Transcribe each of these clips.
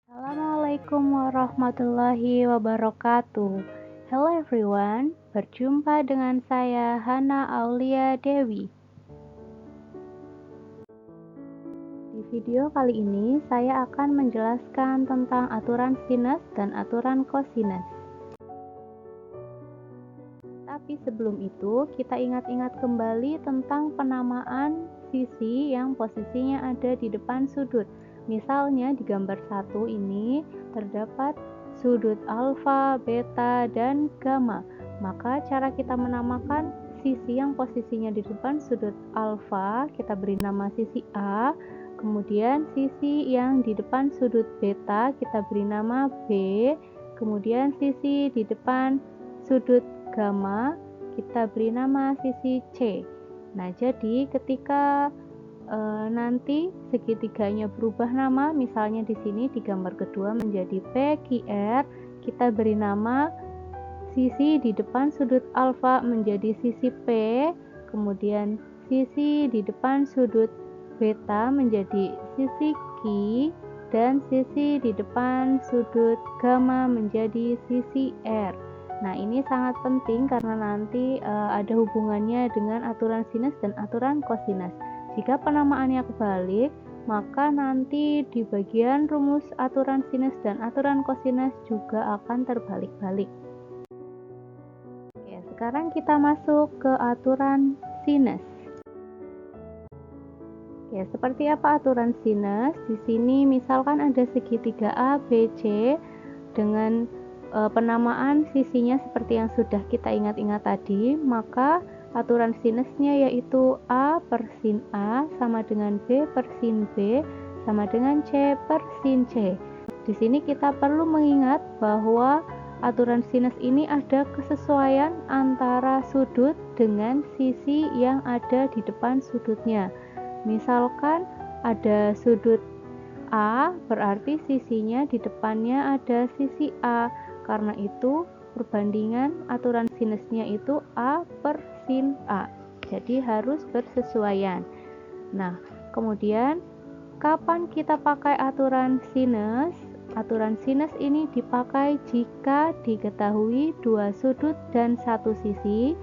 Assalamualaikum warahmatullahi wabarakatuh. Hello everyone, berjumpa dengan saya Hana Aulia Dewi. Di video kali ini saya akan menjelaskan tentang aturan sinus dan aturan kosinus. Tapi sebelum itu, kita ingat-ingat kembali tentang penamaan sisi yang posisinya ada di depan sudut. Misalnya di gambar 1 ini terdapat sudut alfa, beta, dan gamma. Maka cara kita menamakan sisi yang posisinya di depan sudut alfa, kita beri nama sisi A. Kemudian sisi yang di depan sudut beta, kita beri nama B. Kemudian sisi di depan sudut gamma, kita beri nama sisi C. Nah, jadi ketika nanti segitiganya berubah nama, misalnya di sini di gambar kedua menjadi PQR, kita beri nama sisi di depan sudut alfa menjadi sisi P, kemudian sisi di depan sudut beta menjadi sisi Q, dan sisi di depan sudut gamma menjadi sisi R. Nah, ini sangat penting karena nanti ada hubungannya dengan aturan sinus dan aturan kosinus. Jika penamaannya kebalik, maka nanti di bagian rumus aturan sinus dan aturan kosinus juga akan terbalik-balik. Oke, sekarang kita masuk ke aturan sinus. Ya, seperti apa aturan sinus? Di sini misalkan ada segitiga A, B, C dengan penamaan sisinya seperti yang sudah kita ingat-ingat tadi, maka aturan sinusnya yaitu A per sin A sama dengan B per sin B sama dengan C per sin C. Di sini kita perlu mengingat bahwa aturan sinus ini ada kesesuaian antara sudut dengan sisi yang ada di depan sudutnya. Misalkan ada sudut A, berarti sisinya di depannya ada sisi A. Karena itu perbandingan aturan sinusnya itu A per sin A. Jadi harus bersesuaian. Nah, kemudian kapan kita pakai aturan sinus? Aturan sinus ini dipakai jika diketahui dua sudut dan satu sisi,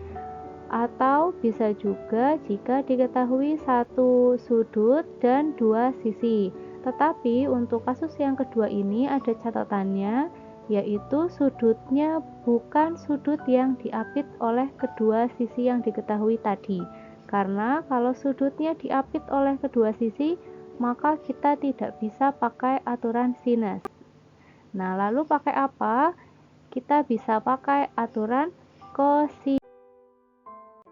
atau bisa juga jika diketahui satu sudut dan dua sisi. Tetapi untuk kasus yang kedua ini ada catatannya, yaitu sudutnya bukan sudut yang diapit oleh kedua sisi yang diketahui tadi. Karena kalau sudutnya diapit oleh kedua sisi, maka kita tidak bisa pakai aturan sinus. Nah, lalu pakai apa? Kita bisa pakai aturan kosinus.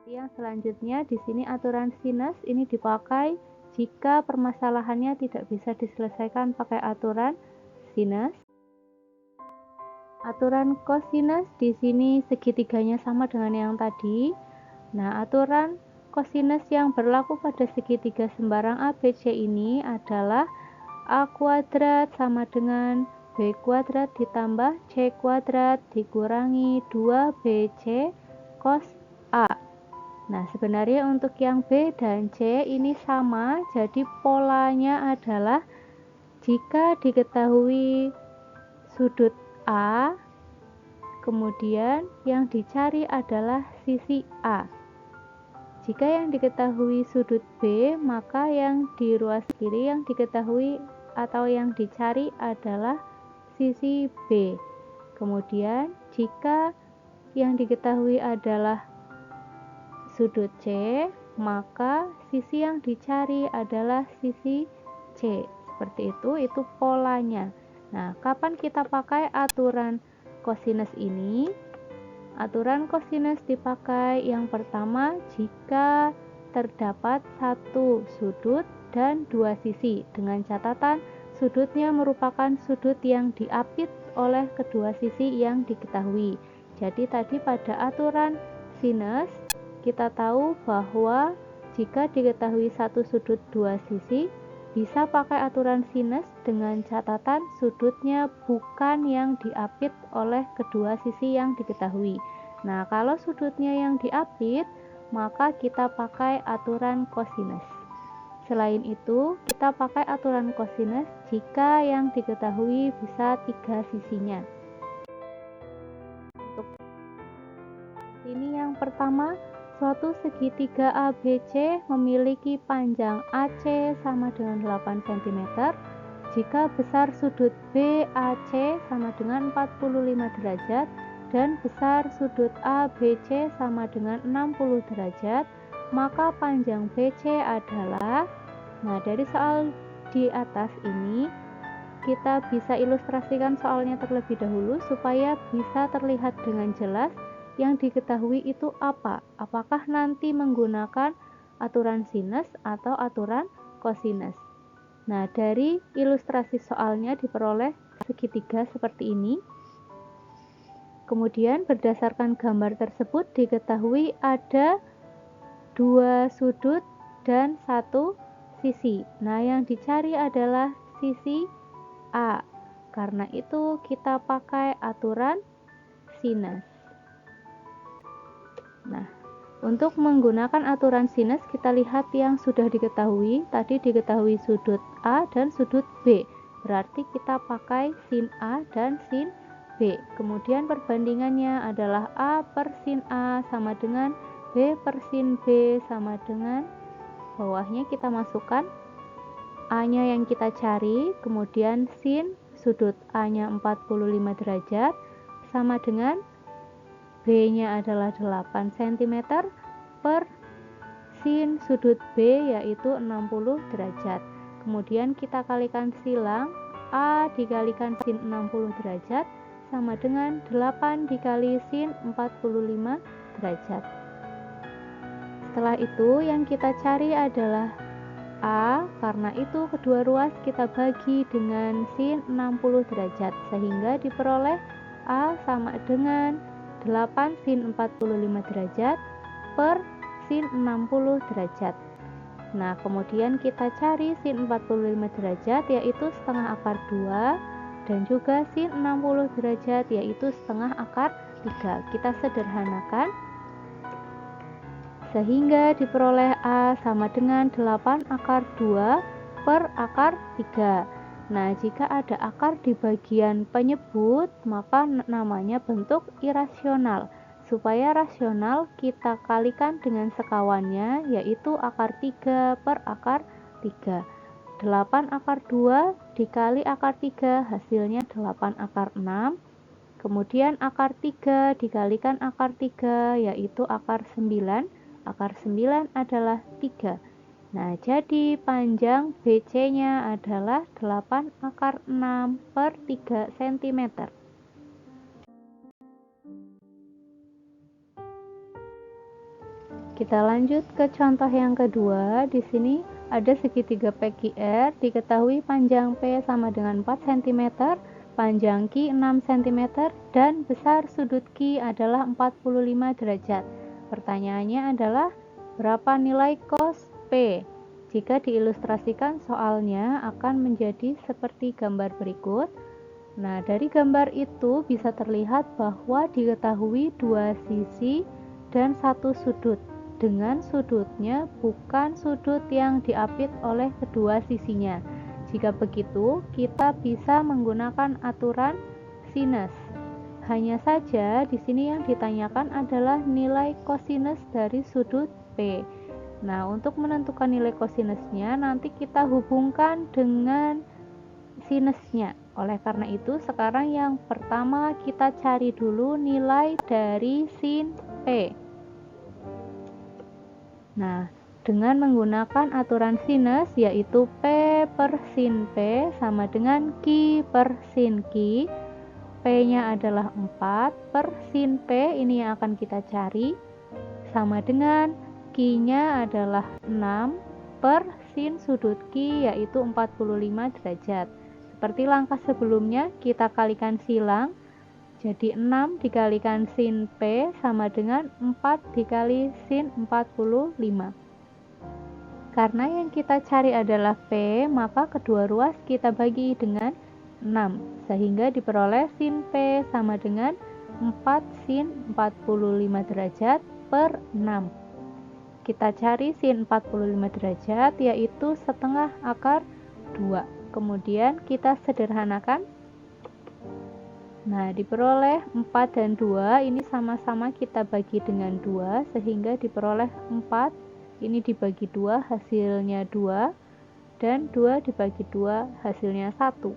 Yang selanjutnya di sini aturan sinus ini dipakai jika permasalahannya tidak bisa diselesaikan pakai aturan sinus. Aturan kosinus di sini segitiganya sama dengan yang tadi. Nah, aturan kosinus yang berlaku pada segitiga sembarang ABC ini adalah A kuadrat sama dengan B kuadrat ditambah C kuadrat dikurangi 2BC cos A. Nah, sebenarnya untuk yang B dan C ini sama, jadi polanya adalah jika diketahui sudut A, kemudian yang dicari adalah sisi A. Jika yang diketahui sudut B, maka yang di ruas kiri yang diketahui atau yang dicari adalah sisi B. Kemudian jika yang diketahui adalah sudut C, maka sisi yang dicari adalah sisi C. Seperti itu polanya. Nah, kapan kita pakai aturan kosinus ini? Aturan kosinus dipakai yang pertama jika terdapat satu sudut dan dua sisi, dengan catatan sudutnya merupakan sudut yang diapit oleh kedua sisi yang diketahui. Jadi tadi pada aturan sinus kita tahu bahwa jika diketahui satu sudut dua sisi, bisa pakai aturan sinus dengan catatan sudutnya bukan yang diapit oleh kedua sisi yang diketahui. Nah, kalau sudutnya yang diapit, maka kita pakai aturan kosinus. Selain itu, kita pakai aturan kosinus jika yang diketahui bisa 3 sisinya. Untuk ini yang pertama, suatu segitiga ABC memiliki panjang AC sama dengan 8 cm jika besar sudut BAC sama dengan 45 derajat dan besar sudut ABC sama dengan 60 derajat, maka panjang BC adalah. Nah, dari soal di atas ini kita bisa ilustrasikan soalnya terlebih dahulu supaya bisa terlihat dengan jelas yang diketahui itu apa. Apakah nanti menggunakan aturan sinus atau aturan kosinus. Nah, dari ilustrasi soalnya diperoleh segitiga seperti ini. Kemudian berdasarkan gambar tersebut diketahui ada 2 sudut dan 1 sisi. Nah, yang dicari adalah sisi A. Karena itu kita pakai aturan sinus. Nah, untuk menggunakan aturan sinus kita lihat yang sudah diketahui. Tadi diketahui sudut A dan sudut B. Berarti kita pakai sin A dan sin B. Kemudian perbandingannya adalah A per sin A sama dengan B per sin B sama dengan bawahnya kita masukkan A-nya yang kita cari, kemudian sin sudut A-nya 45 derajat sama dengan B-nya adalah 8 cm per sin sudut B yaitu 60 derajat. Kemudian kita kalikan silang, A dikalikan sin 60 derajat sama dengan 8 dikali sin 45 derajat. Setelah itu yang kita cari adalah A, karena itu kedua ruas kita bagi dengan sin 60 derajat sehingga diperoleh A sama dengan 8 sin 45 derajat per sin 60 derajat. Nah, kemudian kita cari sin 45 derajat yaitu setengah akar 2 dan juga sin 60 derajat yaitu setengah akar 3. Kita sederhanakan sehingga diperoleh A sama dengan 8 akar 2 per akar 3. Nah, jika ada akar di bagian penyebut, maka namanya bentuk irasional. Supaya rasional, kita kalikan dengan sekawannya, yaitu akar 3 per akar 3. 8 akar 2 dikali akar 3, hasilnya 8 akar 6. Kemudian akar 3 dikalikan akar 3, yaitu akar 9. Akar 9 adalah 3. Nah, jadi panjang BC-nya adalah 8 akar 6 per 3 cm. Kita lanjut ke contoh yang kedua. Di sini ada segitiga PQR, diketahui panjang P sama dengan 4 cm, panjang Q 6 cm, dan besar sudut Q adalah 45 derajat. Pertanyaannya adalah berapa nilai cos P? Jika diilustrasikan soalnya akan menjadi seperti gambar berikut. Nah, dari gambar itu bisa terlihat bahwa diketahui 2 sisi dan 1 sudut. Dengan sudutnya bukan sudut yang diapit oleh kedua sisinya. Jika begitu, kita bisa menggunakan aturan sinus. Hanya saja di sini yang ditanyakan adalah nilai kosinus dari sudut P. Nah, untuk menentukan nilai kosinusnya nanti kita hubungkan dengan sinusnya. Oleh karena itu, sekarang yang pertama kita cari dulu nilai dari sin P. Nah, dengan menggunakan aturan sinus yaitu P per sin P sama dengan Q per sin Q. P-nya adalah 4 per sin P, ini yang akan kita cari, sama dengan Q-nya adalah 6 per sin sudut Q yaitu 45 derajat. Seperti langkah sebelumnya, kita kalikan silang, jadi 6 dikalikan sin P sama dengan 4 dikali sin 45. Karena yang kita cari adalah P, maka kedua ruas kita bagi dengan 6, sehingga diperoleh sin P sama dengan 4 sin 45 derajat per 6. kita cari sin 45 derajat, yaitu setengah akar 2. Kemudian kita sederhanakan. Nah, diperoleh 4 dan 2 ini sama-sama kita bagi dengan 2, sehingga diperoleh 4. Ini dibagi 2 hasilnya 2, dan 2 dibagi 2 hasilnya 1.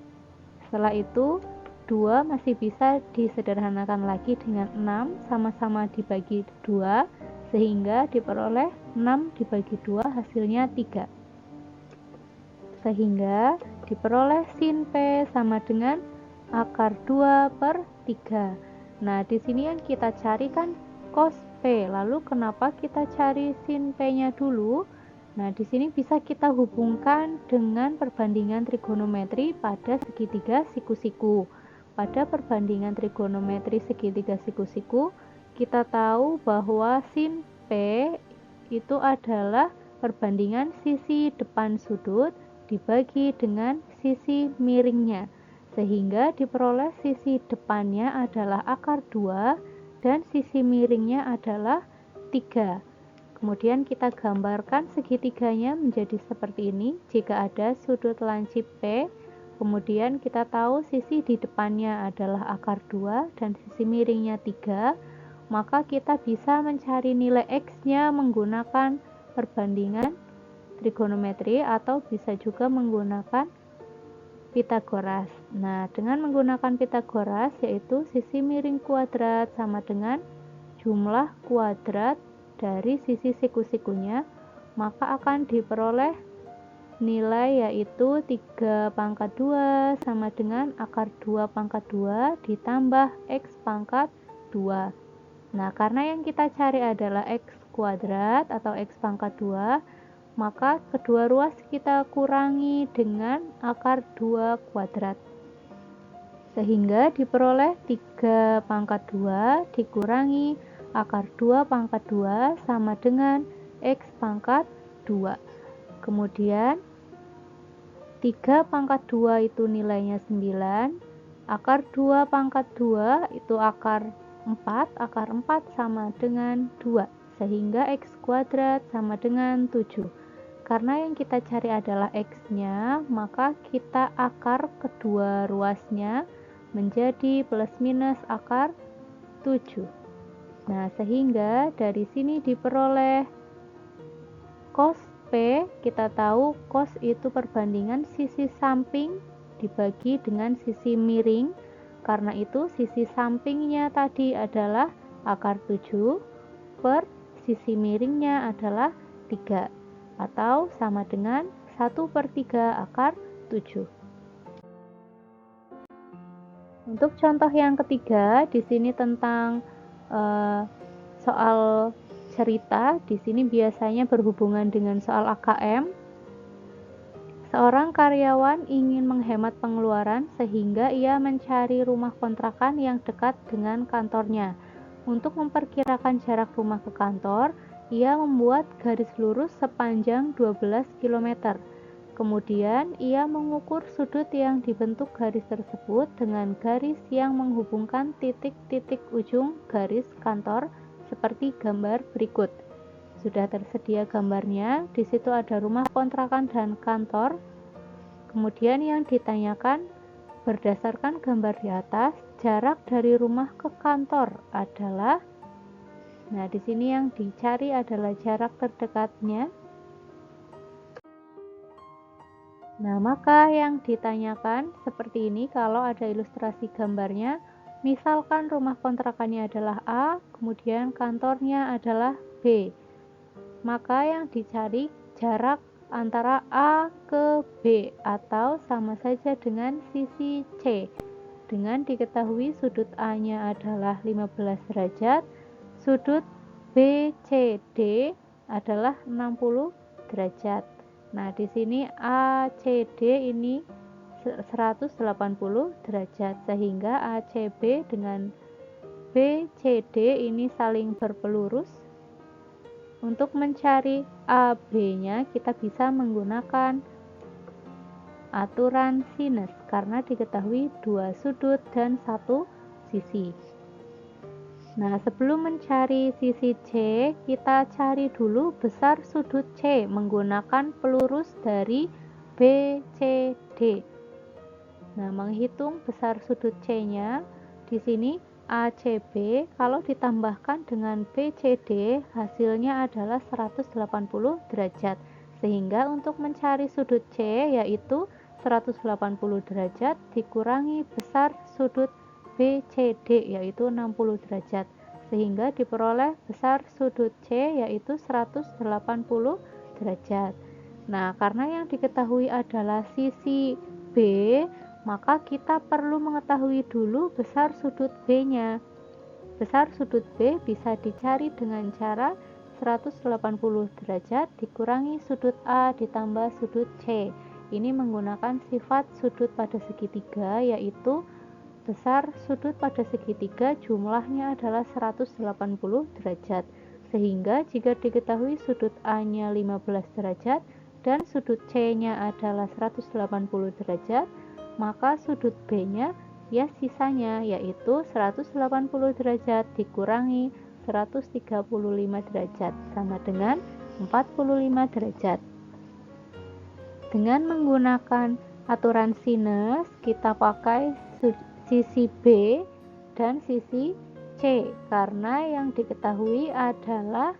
Setelah itu 2 masih bisa disederhanakan lagi dengan 6, sama-sama dibagi 2, sehingga diperoleh 6 dibagi 2 hasilnya 3. Sehingga diperoleh sin P sama dengan akar 2 per 3. Nah, di sini yang kita cari kan cos P. Lalu kenapa kita cari sin P-nya dulu? Nah, di sini bisa kita hubungkan dengan perbandingan trigonometri pada segitiga siku-siku. Pada perbandingan trigonometri segitiga siku-siku, kita tahu bahwa sin P itu adalah perbandingan sisi depan sudut dibagi dengan sisi miringnya, sehingga diperoleh sisi depannya adalah akar 2 dan sisi miringnya adalah 3. Kemudian kita gambarkan segitiganya menjadi seperti ini. Jika ada sudut lancip P, kemudian kita tahu sisi di depannya adalah akar 2 dan sisi miringnya 3, maka kita bisa mencari nilai X-nya menggunakan perbandingan trigonometri atau bisa juga menggunakan Pitagoras. Nah, dengan menggunakan Pitagoras, yaitu sisi miring kuadrat sama dengan jumlah kuadrat dari sisi siku-sikunya, maka akan diperoleh nilai yaitu 3 pangkat 2 sama dengan akar 2 pangkat 2 ditambah X pangkat 2. Nah, karena yang kita cari adalah X kuadrat atau X pangkat 2, maka kedua ruas kita kurangi dengan akar 2 kuadrat, sehingga diperoleh 3 pangkat 2 dikurangi akar 2 pangkat 2 sama dengan X pangkat 2. Kemudian 3 pangkat 2 itu nilainya 9, akar 2 pangkat 2 itu akar 4 sama dengan 2, sehingga X kuadrat sama dengan 7. Karena yang kita cari adalah X-nya, maka kita akar kedua ruasnya menjadi plus minus akar 7. Nah, sehingga dari sini diperoleh cos P. Kita tahu cos itu perbandingan sisi samping dibagi dengan sisi miring. Karena itu sisi sampingnya tadi adalah akar 7 per sisi miringnya adalah 3. Atau sama dengan 1/3 akar 7. Untuk contoh yang ketiga, di sini tentang soal cerita, di sini biasanya berhubungan dengan soal AKM. Seorang karyawan ingin menghemat pengeluaran sehingga ia mencari rumah kontrakan yang dekat dengan kantornya. Untuk memperkirakan jarak rumah ke kantor, ia membuat garis lurus sepanjang 12 km. Kemudian, ia mengukur sudut yang dibentuk garis tersebut dengan garis yang menghubungkan titik-titik ujung garis kantor seperti gambar berikut. Sudah tersedia gambarnya, di situ ada rumah kontrakan dan kantor. Kemudian yang ditanyakan, berdasarkan gambar di atas, jarak dari rumah ke kantor adalah, nah di sini yang dicari adalah jarak terdekatnya. Nah, maka yang ditanyakan seperti ini kalau ada ilustrasi gambarnya. Misalkan rumah kontrakannya adalah A, kemudian kantornya adalah B. Maka yang dicari jarak antara A ke B atau sama saja dengan sisi C. Dengan diketahui sudut A-nya adalah 15 derajat, sudut BCD adalah 60 derajat. Nah, di sini ACD ini 180 derajat, sehingga ACB dengan BCD ini saling berpelurus. Untuk mencari AB-nya, kita bisa menggunakan aturan sinus karena diketahui dua sudut dan satu sisi. Nah, sebelum mencari sisi C, kita cari dulu besar sudut C menggunakan pelurus dari BCD. Nah, menghitung besar sudut C-nya, di sini ACB kalau ditambahkan dengan BCD hasilnya adalah 180 derajat. Sehingga untuk mencari sudut C yaitu 180 derajat dikurangi besar sudut BCD yaitu 60 derajat. Sehingga diperoleh besar sudut C yaitu 180 derajat. Nah, karena yang diketahui adalah sisi B, maka kita perlu mengetahui dulu besar sudut B-nya. Besar sudut B bisa dicari dengan cara 180 derajat dikurangi sudut A ditambah sudut C. Ini menggunakan sifat sudut pada segitiga, yaitu besar sudut pada segitiga jumlahnya adalah 180 derajat. Sehingga jika diketahui sudut A-nya 15 derajat dan sudut C-nya adalah 180 derajat, maka sudut B-nya ya sisanya yaitu 180 derajat dikurangi 135 derajat sama dengan 45 derajat. Dengan menggunakan aturan sinus, kita pakai sisi B dan sisi C karena yang diketahui adalah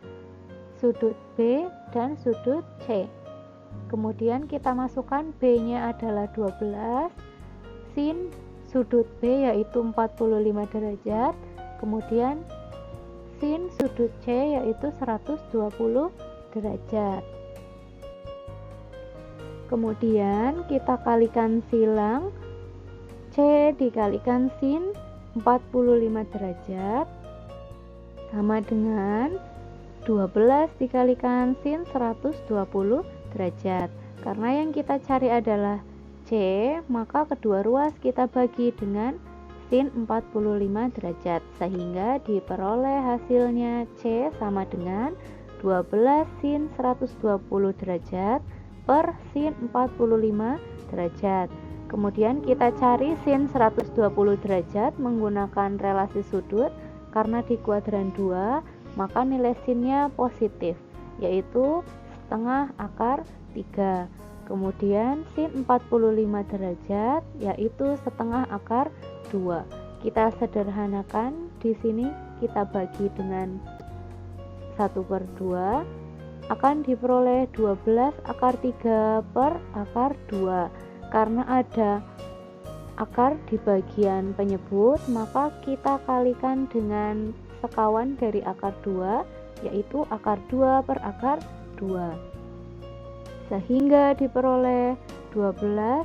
sudut B dan sudut C. Kemudian kita masukkan B-nya adalah 12, sin sudut B yaitu 45 derajat, kemudian sin sudut C yaitu 120 derajat. Kemudian kita kalikan silang C dikalikan sin 45 derajat sama dengan 12 dikalikan sin 120 derajat. Karena yang kita cari adalah C, maka kedua ruas kita bagi dengan sin 45 derajat sehingga diperoleh hasilnya C sama dengan 12 sin 120 derajat per sin 45 derajat. Kemudian kita cari sin 120 derajat menggunakan relasi sudut. Karena di kuadran 2 maka nilai sinnya positif yaitu setengah akar 3. Kemudian sin 45 derajat yaitu setengah akar 2. Kita sederhanakan, di sini kita bagi dengan 1/2 akan diperoleh 12 akar 3 per akar 2. Karena ada akar di bagian penyebut, maka kita kalikan dengan sekawan dari akar 2 yaitu akar 2 per akar 2. Sehingga diperoleh 12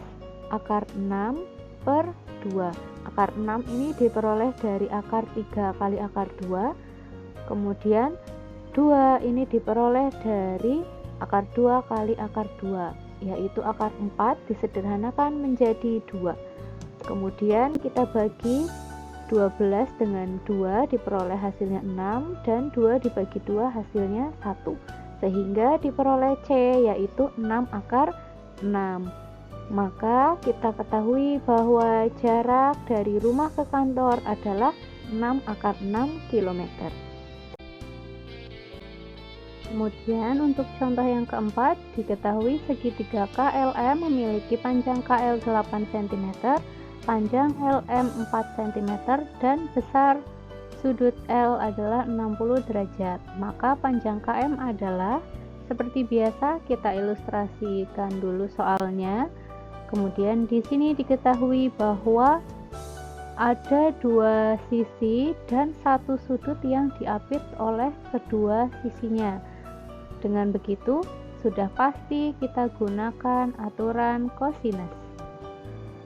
akar 6 per 2. Akar 6 ini diperoleh dari akar 3 kali akar 2. Kemudian 2 ini diperoleh dari akar 2 kali akar 2 yaitu akar 4 disederhanakan menjadi 2. Kemudian kita bagi 12 dengan 2 diperoleh hasilnya 6 dan 2 dibagi 2 hasilnya 1. Sehingga diperoleh C yaitu 6 akar 6. Maka kita ketahui bahwa jarak dari rumah ke kantor adalah 6 akar 6 km. Kemudian untuk contoh yang keempat, diketahui segitiga KLM memiliki panjang KL 8 cm, panjang LM 4 cm, dan besar sudut L adalah 60 derajat. Maka panjang KM adalah, seperti biasa kita ilustrasikan dulu soalnya. Kemudian di sini diketahui bahwa ada dua sisi dan satu sudut yang diapit oleh kedua sisinya. Dengan begitu, sudah pasti kita gunakan aturan kosinus.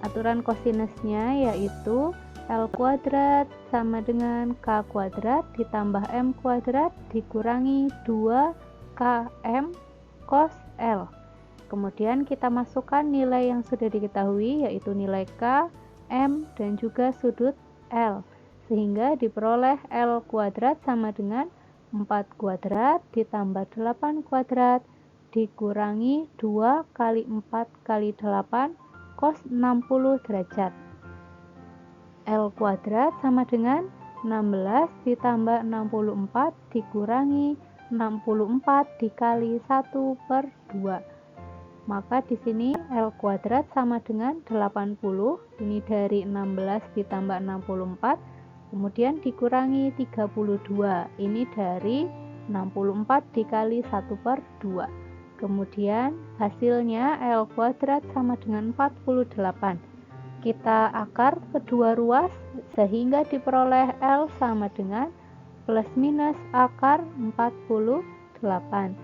Aturan kosinusnya yaitu L kuadrat sama dengan K kuadrat ditambah M kuadrat dikurangi 2KM cos L. Kemudian kita masukkan nilai yang sudah diketahui yaitu nilai K, M, dan juga sudut L. Sehingga diperoleh L kuadrat sama dengan 4 kuadrat ditambah 8 kuadrat dikurangi 2 kali 4 kali 8 cos 60 derajat. L kuadrat sama dengan 16 ditambah 64 dikurangi 64 dikali 1/2. Maka di sini L kuadrat sama dengan 80. Ini dari 16 ditambah 64, kemudian dikurangi 32. Ini dari 64 dikali 1/2. Kemudian hasilnya L kuadrat sama dengan 48. Kita akar kedua ruas sehingga diperoleh L sama dengan plus minus akar 48.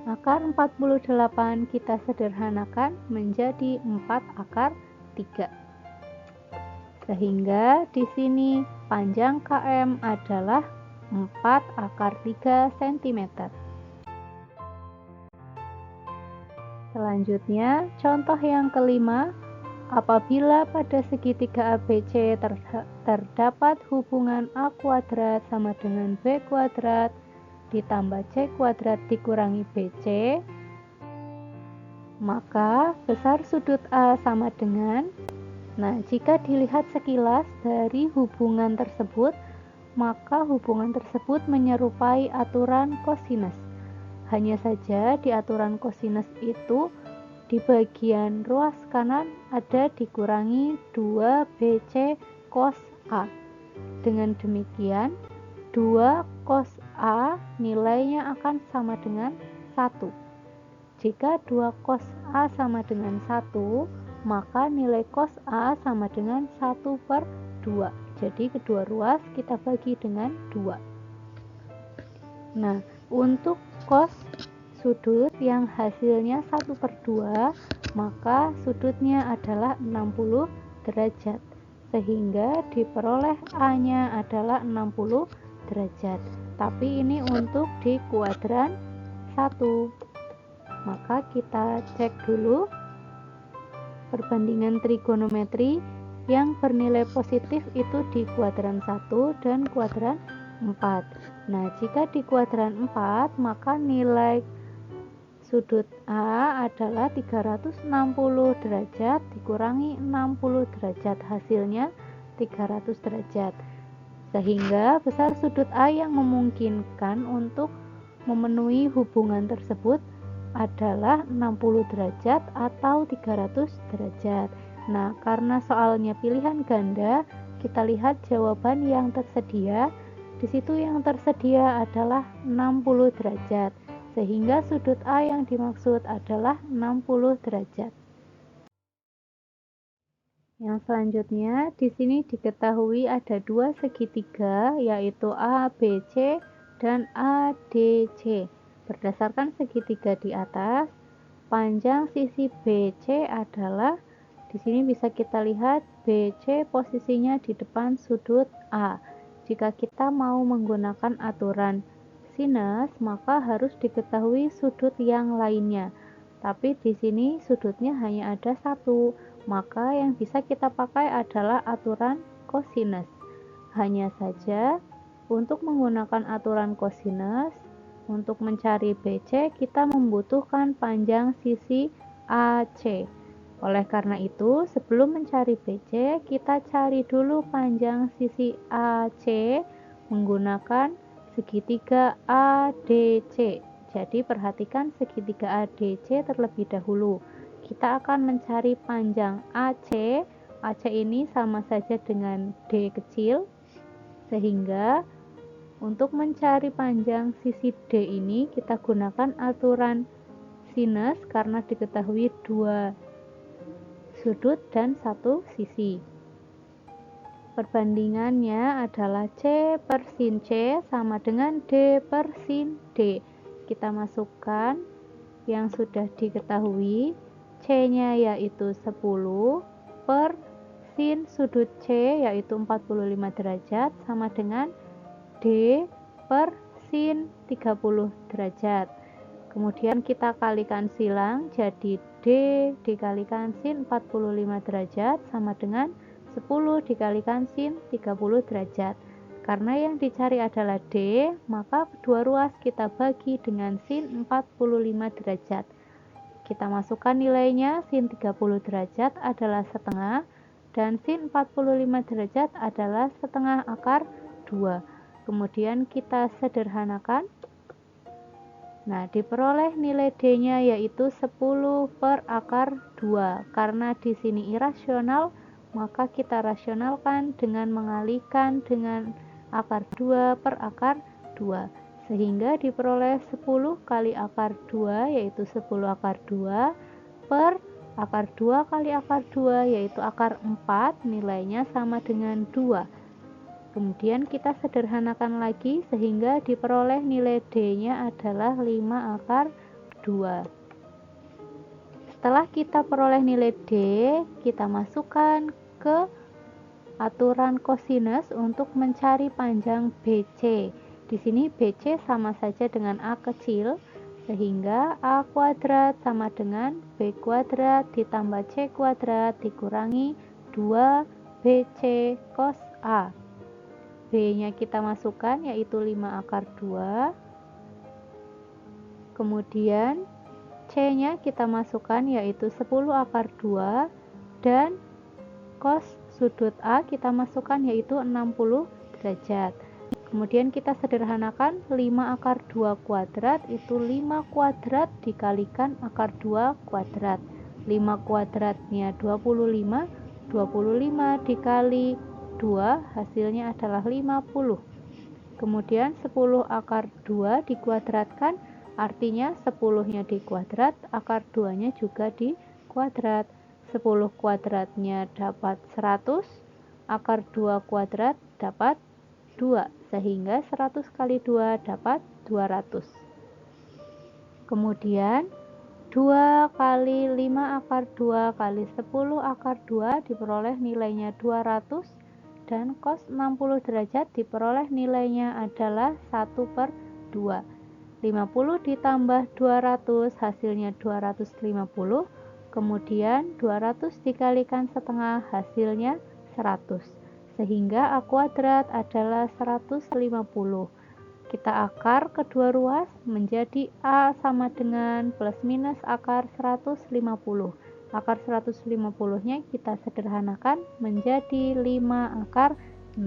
Akar 48 kita sederhanakan menjadi 4 akar 3. Sehingga di sini panjang KM adalah 4 akar 3 cm. Selanjutnya, contoh yang kelima, apabila pada segitiga ABC terdapat hubungan A kuadrat sama dengan B kuadrat ditambah C kuadrat dikurangi BC, maka besar sudut A sama dengan, jika dilihat sekilas dari hubungan tersebut, maka hubungan tersebut menyerupai aturan kosinus. Hanya saja di aturan kosinus itu di bagian ruas kanan ada dikurangi 2BC cos A. Dengan demikian 2 cos A nilainya akan sama dengan 1. Jika 2 cos A sama dengan 1, maka nilai cos A sama dengan 1/2. Jadi kedua ruas kita bagi dengan 2. Nah, untuk cos sudut yang hasilnya 1/2, maka sudutnya adalah 60 derajat. Sehingga diperoleh A-nya adalah 60 derajat. Tapi ini untuk di kuadran 1. Maka kita cek dulu perbandingan trigonometri yang bernilai positif itu di kuadran 1 dan kuadran 4. Nah, jika di kuadran 4, maka nilai sudut A adalah 360 derajat dikurangi 60 derajat, hasilnya 300 derajat. Sehingga besar sudut A yang memungkinkan untuk memenuhi hubungan tersebut adalah 60 derajat atau 300 derajat. Nah, karena soalnya pilihan ganda, kita lihat jawaban yang tersedia. Di situ yang tersedia adalah 60 derajat. Sehingga sudut A yang dimaksud adalah 60 derajat. Yang selanjutnya, di sini diketahui ada dua segitiga, yaitu ABC dan ADC. Berdasarkan segitiga di atas, panjang sisi BC adalah, di sini bisa kita lihat BC posisinya di depan sudut A. Jika kita mau menggunakan aturan sinus, maka harus diketahui sudut yang lainnya. Tapi di sini sudutnya hanya ada satu, maka yang bisa kita pakai adalah aturan kosinus. Hanya saja untuk menggunakan aturan kosinus, untuk mencari BC kita membutuhkan panjang sisi AC. Oleh karena itu, sebelum mencari BC, kita cari dulu panjang sisi AC menggunakan segitiga ADC. Jadi perhatikan segitiga ADC terlebih dahulu. Kita akan mencari panjang AC. AC ini sama saja dengan D kecil. Sehingga untuk mencari panjang sisi D ini kita gunakan aturan sinus karena diketahui dua sudut dan satu sisi. Perbandingannya adalah C per sin C sama dengan D per sin D. Kita masukkan yang sudah diketahui, C-nya yaitu 10 per sin sudut C yaitu 45 derajat sama dengan D per sin 30 derajat. Kemudian kita kalikan silang, jadi D dikalikan sin 45 derajat sama dengan 10 dikalikan sin 30 derajat. Karena yang dicari adalah D, maka kedua ruas kita bagi dengan sin 45 derajat. Kita masukkan nilainya, sin 30 derajat adalah setengah, dan sin 45 derajat adalah setengah akar 2. Kemudian kita sederhanakan. Nah, diperoleh nilai D-nya yaitu 10 per akar 2. Karena di sini irasional, maka kita rasionalkan dengan mengalihkan dengan akar 2 per akar 2. Sehingga diperoleh 10 kali akar 2 yaitu 10 akar 2 per akar 2 kali akar 2 yaitu akar 4, nilainya sama dengan 2. Kemudian kita sederhanakan lagi sehingga diperoleh nilai D-nya adalah 5 akar 2. Setelah kita peroleh nilai D, kita masukkan ke aturan kosinus untuk mencari panjang BC. Di sini BC sama saja dengan A kecil, sehingga A kuadrat sama dengan B kuadrat ditambah C kuadrat dikurangi 2 BC cos A. B-nya kita masukkan yaitu 5 akar 2. Kemudian C-nya kita masukkan yaitu 10 akar 2 dan cos sudut A kita masukkan yaitu 60 derajat. Kemudian kita sederhanakan 5 akar 2 kuadrat itu 5 kuadrat dikalikan akar 2 kuadrat. 5 kuadratnya 25, 25 dikali 2 hasilnya adalah 50. Kemudian 10 akar 2 dikuadratkan, artinya 10-nya dikuadrat, akar 2-nya juga dikuadrat. 10 kuadratnya dapat 100, akar 2 kuadrat dapat 2, sehingga 100 kali 2 dapat 200. Kemudian 2 kali 5 akar 2 kali 10 akar 2 diperoleh nilainya 200 dan cos 60 derajat diperoleh nilainya adalah 1 per 2. 50 ditambah 200 hasilnya 250. Kemudian 200 dikalikan setengah hasilnya 100. Sehingga A kuadrat adalah 150. Kita akar kedua ruas menjadi A sama dengan plus minus akar 150. Akar 150-nya kita sederhanakan menjadi 5 akar 6.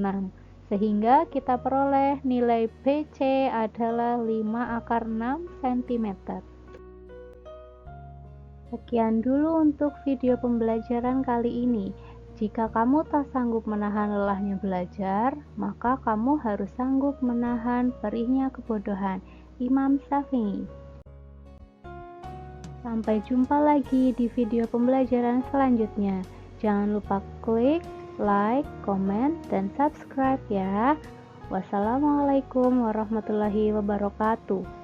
Sehingga kita peroleh nilai BC adalah 5 akar 6 cm. Sekian dulu untuk video pembelajaran kali ini. Jika kamu tak sanggup menahan lelahnya belajar, maka kamu harus sanggup menahan perihnya kebodohan. Imam Syafi'i. Sampai jumpa lagi di video pembelajaran selanjutnya. Jangan lupa klik, like, komen, dan subscribe ya. Wassalamualaikum warahmatullahi wabarakatuh.